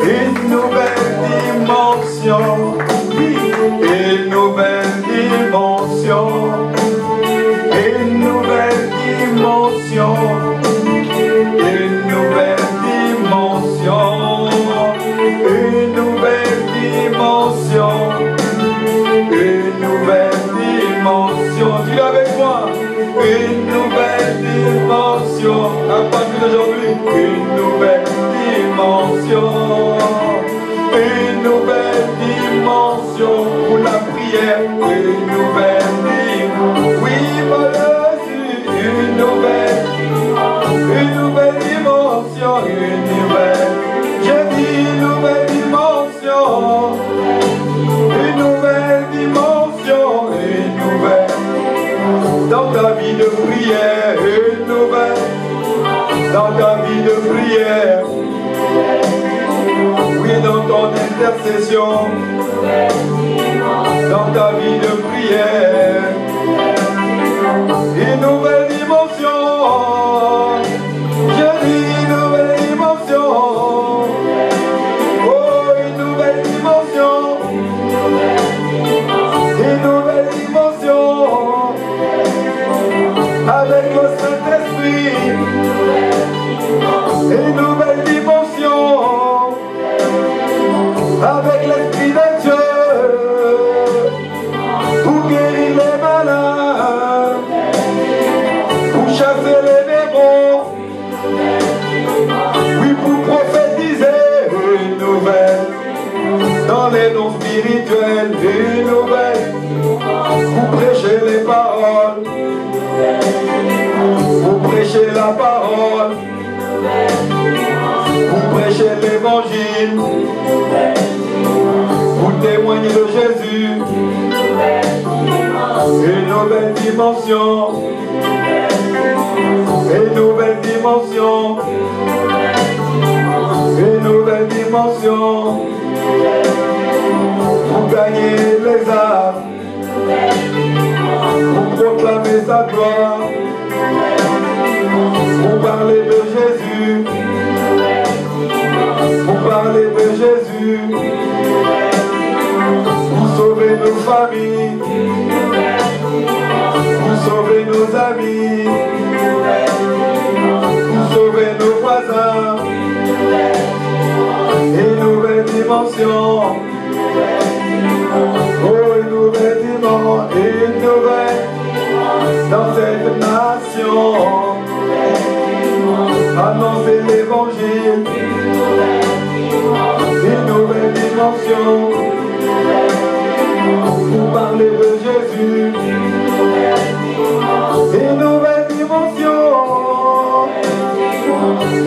Une nouvelle dimension, oui, une nouvelle dimension, une nouvelle dimension, une nouvelle dimension, une nouvelle dimension, une nouvelle dimension. Dis-le avec moi, une nouvelle dimension. À partir d'aujourd'hui, une nouvelle dimension, une nouvelle dimension pour la prière, une nouvelle dimension. Oui, mon Jésus, une nouvelle dimension, une nouvelle. Je dis une nouvelle dimension, une nouvelle dimension, une nouvelle. Dans ta vie de prière, une nouvelle. Dans ta vie de prière, oui, dans ton intercession, dans ta vie de prière, une nouvelle dimension, je dis une nouvelle dimension, oh, une nouvelle dimension, une nouvelle dimension, avec le Saint-Esprit. Une nouvelle dimension avec l'Esprit de Dieu pour guérir les malades, pour chasser les démons, oui, pour prophétiser une nouvelle dans les dons spirituels, une nouvelle pour prêcher les paroles, pour prêcher la parole, pour prêcher l'évangile, pour témoigner de Jésus, une nouvelle dimension, une nouvelle dimension, une nouvelle dimension, pour gagner les âmes, pour proclamer sa gloire, pour parler de Jésus, pour parler de Jésus, pour sauver nos familles, pour sauver nos amis, pour sauver nos voisins, une nouvelle dimension, oh, une nouvelle dimension, une nouvelle dans cette nation. Annoncer l'évangile, une nouvelle dimension, pour parler de Jésus, une nouvelle dimension,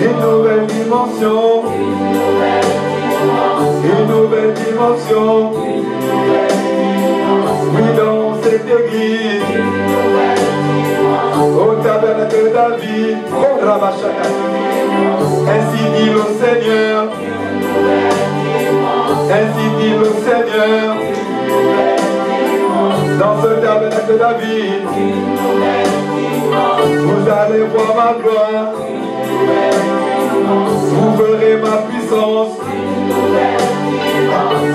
une nouvelle dimension, une nouvelle dimension, oui, dans cette église, au tabernacle de David, ainsi dit le Seigneur, ainsi dit le Seigneur, dans ce tabernacle de David, vous allez voir ma gloire, vous verrez ma puissance,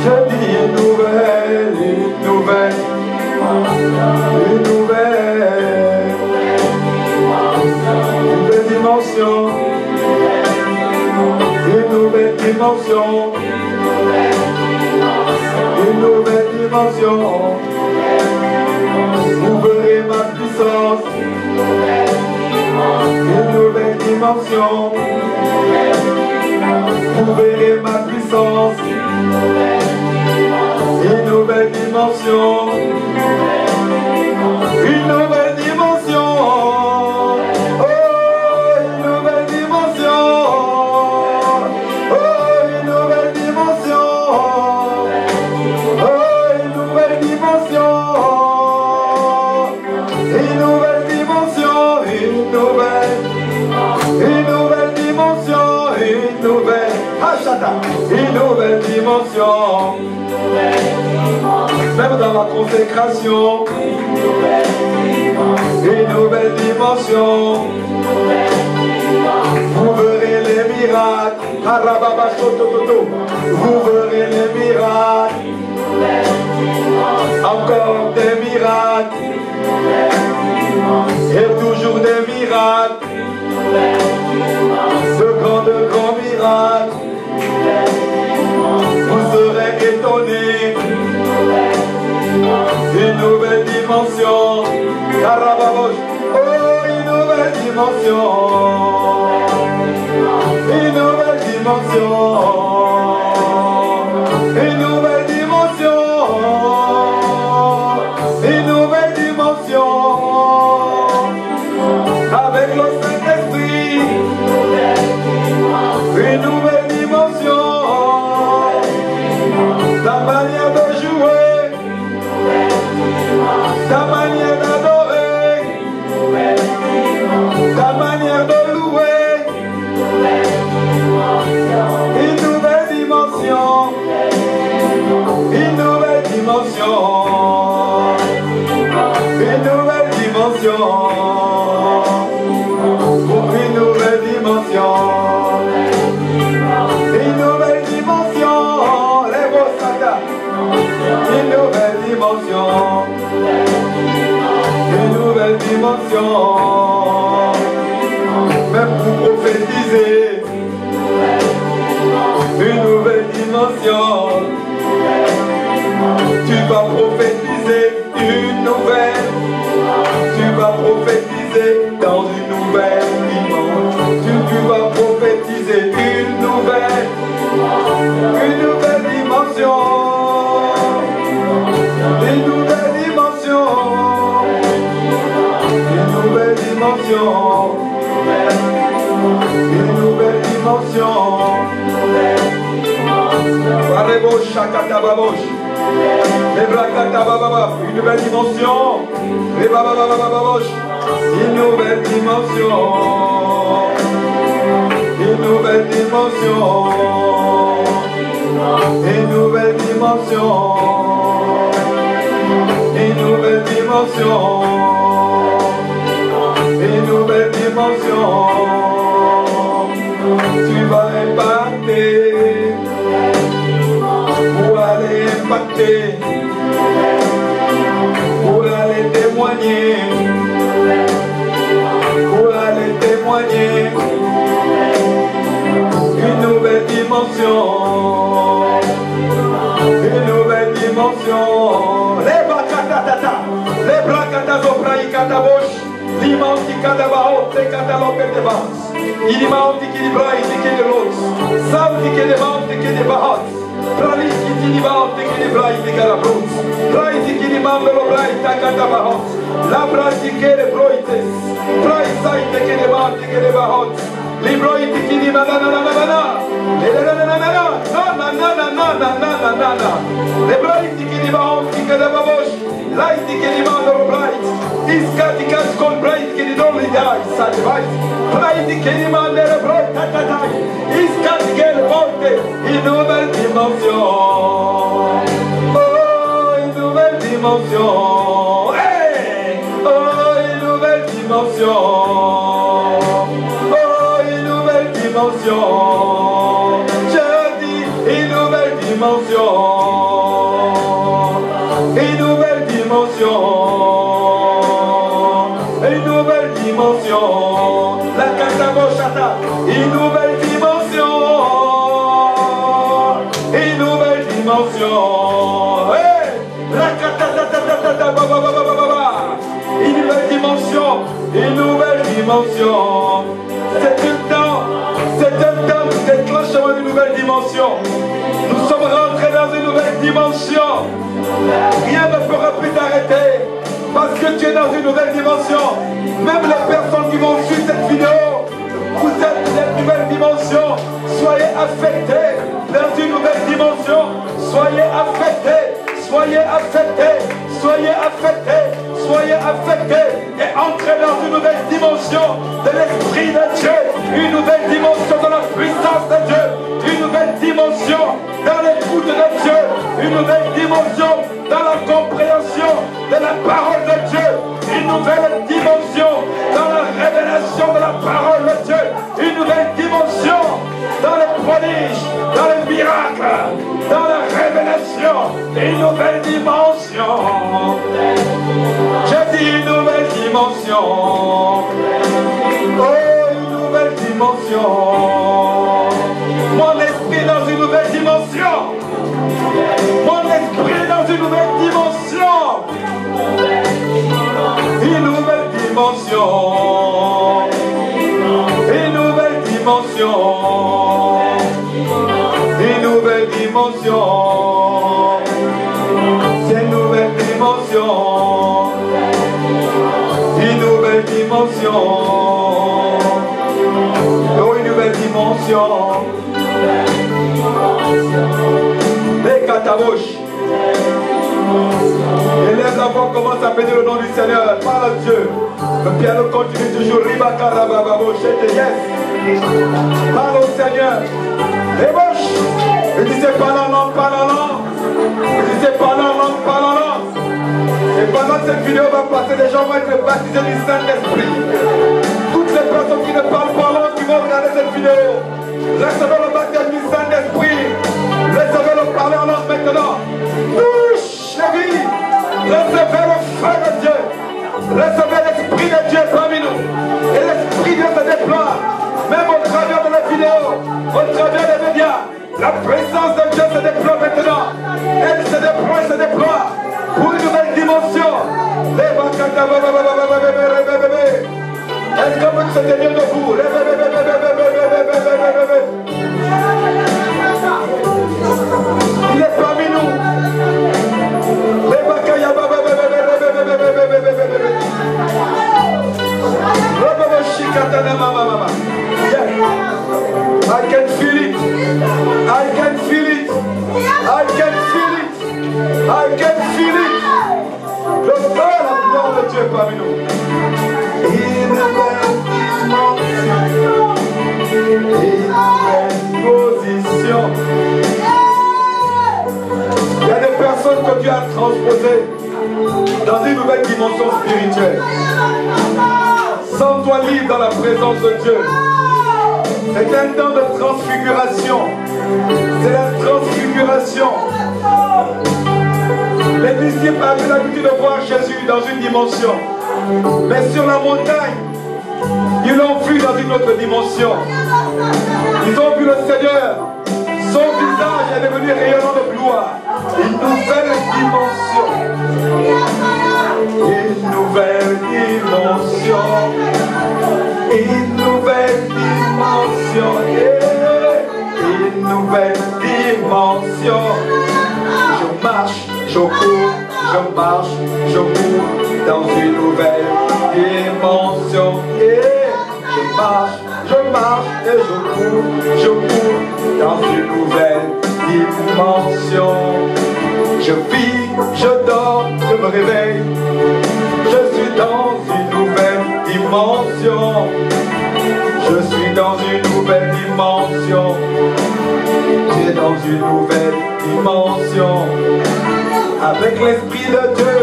je dis une nouvelle, une nouvelle, une nouvelle, une nouvelle dimension, une nouvelle dimension, une nouvelle dimension, vous verrez ma puissance, une nouvelle dimension, vous verrez ma puissance, une nouvelle dimension, une nouvelle dimension, oh, une nouvelle dimension, oh, une nouvelle dimension, oh, une nouvelle dimension, une nouvelle dimension, une nouvelle dimension, une nouvelle, Hachata, une nouvelle dimension, même dans la consécration, Une nouvelle dimension. Vous verrez les miracles. Vous verrez les miracles. Encore des miracles. Et toujours des miracles. De grands miracles. Vous serez étonnés. Une nouvelle dimension. Oh, une nouvelle dimension. Une nouvelle dimension. Une nouvelle dimension. Une nouvelle dimension. Avec le Saint-Esprit. Une nouvelle dimension. Ta manière de jouer. Ta manière d'adorer. Ta manière de louer. Une nouvelle dimension. Une nouvelle dimension. Une nouvelle dimension. Une nouvelle dimension. Une nouvelle dimension. Les beaux sagas. Une nouvelle dimension. Une nouvelle dimension. Même pour prophétiser. Une nouvelle dimension. Tu vas prophétiser une nouvelle. Tu vas prophétiser dans une nouvelle dimension. Tu vas prophétiser une nouvelle dimension. Une nouvelle dimension. Une nouvelle dimension. Une nouvelle dimension. Une nouvelle dimension. Une nouvelle dimension. Une nouvelle dimension. Une nouvelle dimension. Une nouvelle dimension. Une nouvelle dimension. Tu vas impacter. Pour aller impacter. Pour aller témoigner. Pour aller témoigner. Une nouvelle dimension. Une nouvelle dimension. Les bakatata. Les brakatazopraïkatabosh. Limanti kadabao. Te katalopetebas. Il manti qui libra. Il qui de l'autre. Samti qui de manti qui de bahat. Praliti qui libante qui libra. Il qui garabrut. Praiti qui libante lo braita katabahot. La pratique de broites. Praisaite qui libante qui de bahot. Libroiti qui libante nananana. Le braiti che li va che da babosh, laiti che li mandano bright, iscati cascol bright che li non li dai, sai vai, braiti che li mandano bright, iscati che le porte in nouvelle dimension, oh in nouvelle dimension, hey, oh in nouvelle dimension, oh in nouvelle dimension. Dimension, une nouvelle dimension, une nouvelle dimension, la catabochata, une nouvelle dimension, une nouvelle dimension, hey, la catatata, une nouvelle dimension, une nouvelle dimension, c'est un temps de déclenchement d'une nouvelle dimension. Nous sommes rentrés dans une nouvelle dimension. Rien ne pourra plus t'arrêter. Parce que tu es dans une nouvelle dimension. Même les personnes qui vont suivre cette vidéo, vous êtes dans cette nouvelle dimension. Soyez affectés dans une nouvelle dimension. Soyez affectés. Soyez affectés. Soyez affectés. Soyez affectés. Et entrez dans une nouvelle dimension de l'Esprit de Dieu. Une nouvelle dimension de la puissance de Dieu. Une nouvelle dimension dans l'écoute de Dieu, une nouvelle dimension dans la compréhension de la parole de Dieu, une nouvelle dimension dans la révélation de la parole de Dieu, une nouvelle dimension dans les prodiges, dans les miracles, dans la révélation, une nouvelle dimension. J'ai dit une nouvelle dimension. Oh, une nouvelle dimension. Mon esprit dans une nouvelle dimension. Mon esprit dans une nouvelle dimension. Une nouvelle dimension. Une nouvelle dimension. Une nouvelle dimension. C'est une nouvelle dimension. Une nouvelle dimension. Oh, une nouvelle dimension. Les catabouches. Élève la voix, commence à bénir le nom du Seigneur. Parle à Dieu. Le piano continue toujours. Yes. Parle au Seigneur. Et bouche. Il disait parle en langue, parle en langue. Il disait parle en langue, parle en langue. Et pendant que cette vidéo va passer, les gens vont être baptisés du Saint-Esprit. Toutes les personnes qui ne parlent pas langue, qui vont regarder cette vidéo, recevez le baptême du Saint-Esprit. Recevez le parler en langue maintenant. Touche les vies. Recevez le feu de Dieu. Recevez l'Esprit de Dieu parmi nous. Et l'Esprit de Dieu se déploie. Même au travers de la vidéo, au travers des médias. La présence de Dieu se déploie maintenant. Elle se déploie, se déploie. Pour une nouvelle dimension. Est-ce qu'on peut se tenir debout? Il est parmi nous. I can feel it. I can feel it. I can feel it. I can feel it. Le feu, la gloire de Dieu parmi nous. Une nouvelle position. Il y a des personnes que Dieu a transposées dans une nouvelle dimension spirituelle. Sens-toi libre dans la présence de Dieu. C'est un temps de transfiguration. C'est la transfiguration. Les disciples avaient l'habitude de voir Jésus dans une dimension. Mais sur la montagne, ils l'ont vu dans une autre dimension. Ils ont vu le Seigneur. Son visage est devenu rayonnant de gloire. Une nouvelle dimension. Une nouvelle dimension. Une nouvelle dimension. Une nouvelle dimension. Je marche, je cours, je marche, je cours dans une nouvelle dimension. Je marche et je cours dans une nouvelle dimension. Je vis, je dors, je me réveille. Je suis dans une nouvelle dimension. Je suis dans une nouvelle dimension. Tu es dans une nouvelle dimension. Avec l'Esprit de Dieu,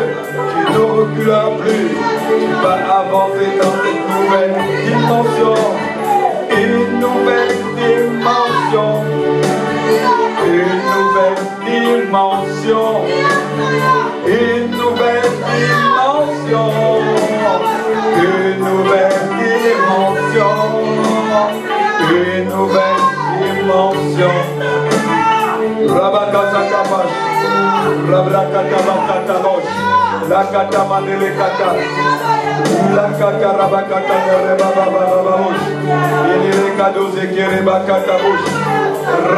tu ne reculeras plus. Tu vas avancer dans cette nouvelle dimension. Une nouvelle dimension. Une nouvelle dimension. Une nouvelle dimension. Une nouvelle dimension. Une nouvelle dimension. Rabakatakabash. Rabrakatabatatabosh. La katamanele kata. La kakarabakata rebababababosh. Yenere kadoze kerebakatabosh.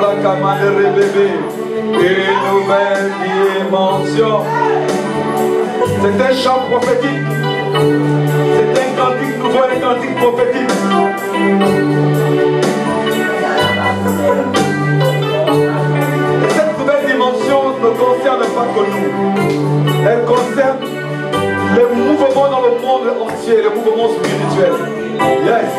Rakamane bébé. Une nouvelle dimension. C'est un chant prophétique. C'est un cantique nouveau, un cantique prophétique. Et cette nouvelle dimension ne concerne pas que nous. Elle concerne les mouvements dans le monde entier, les mouvements spirituels. Yes.